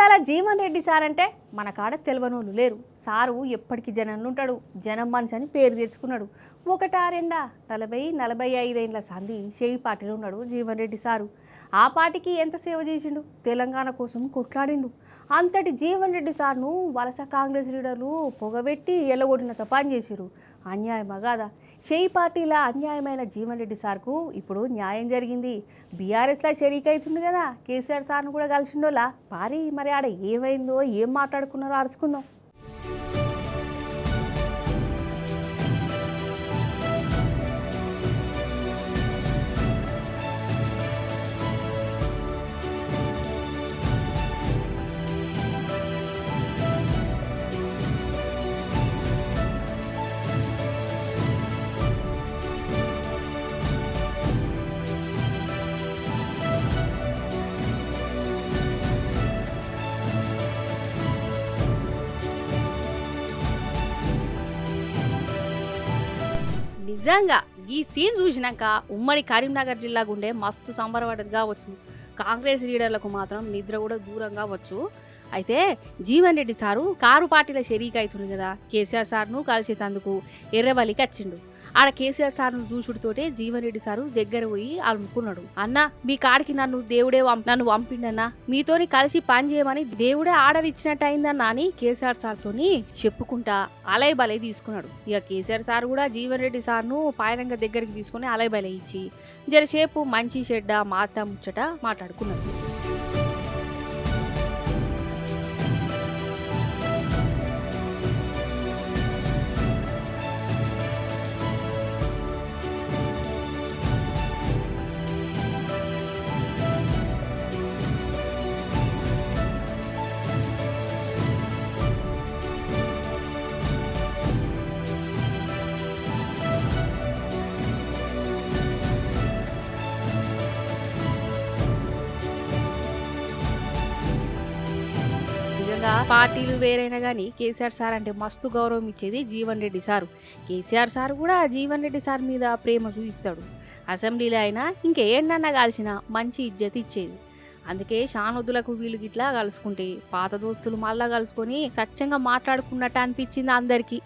ఇవాళ జీవన్ రెడ్డి సార్ అంటే మన కాడ తెలవనోళ్ళు లేరు. సారు ఎప్పటికీ జనంలో ఉంటాడు. జనం మనిషి అని పేరు తెచ్చుకున్నాడు. ఒకటా రెండా 40-45 ఏళ్ళ సంధి షేయి పార్టీలో ఉన్నాడు జీవన్ రెడ్డి సారు. ఆ పార్టీకి ఎంత సేవ చేసిండు, తెలంగాణ కోసం కొట్లాడిండు. అంతటి జీవన్ రెడ్డి సార్ను వలస కాంగ్రెస్ లీడర్లు పొగబెట్టి ఎల్లగొట్టినంత పని చేసిరు. అన్యాయమా కాదా? షేయి పార్టీల అన్యాయమైన జీవన్ రెడ్డి సార్కు ఇప్పుడు న్యాయం జరిగింది. బీఆర్ఎస్లో షరీక్ అవుతుంది కదా, కేసీఆర్ సార్ను కూడా కలిసిండోలా పారి. మరి ఆడ ఏమైందో, ఏం మాట్లాడుకున్నారో అరుచుకుందాం. నిజంగా ఈ సీన్ చూసినాక ఉమ్మడి కరీంనగర్ జిల్లా గుండె మస్తు సంబరపడ్డది కావచ్చు. కాంగ్రెస్ లీడర్లకు మాత్రం నిద్ర కూడా దూరంగా వచ్చు. అయితే జీవన్ రెడ్డి సారు కారు పార్టీల షరీక్ అవుతుంది కదా, కేసీఆర్ సార్ను కలిసేందుకు ఎర్రవల్లికి వచ్చిండు. ఆడ కేసీఆర్ సార్ను చూసుడుతోటే జీవన్ రెడ్డి సారు దగ్గర పోయి అనుకున్నాడు, అన్న మీ కాడికి నన్ను దేవుడే నన్ను పంపిండన్నా, మీతోని కలిసి పని చేయమని దేవుడే ఆర్డర్ ఇచ్చినట్టు అయిందన్నా అని కేసీఆర్ సార్తోని చెప్పుకుంటా అలై బలై తీసుకున్నాడు. ఇక కేసీఆర్ సార్ కూడా జీవన్ రెడ్డి సార్ను పాయనంగా దగ్గరికి తీసుకుని అలై బలై ఇచ్చి జరసేపు మంచి చెడ్డ మాట ముచ్చట మాట్లాడుకున్నాడు. పార్టీలు వేరైనా కానీ కేసీఆర్ సార్ అంటే మస్తు గౌరవం ఇచ్చేది జీవన్ రెడ్డి సారు. కేసీఆర్ సార్ కూడా జీవన్ రెడ్డి సార్ మీద ప్రేమ చూపిస్తాడు. అసెంబ్లీలో అయినా ఇంకేంటన్నా కలిసినా మంచి ఇజ్జత్ ఇచ్చేది. అందుకే షానొద్దులకు వీళ్ళు గిట్లా కలుసుకుంటే పాత దోస్తులు మళ్ళా కలుసుకొని సత్యంగా మాట్లాడుకున్నట్టు అనిపించింది అందరికీ.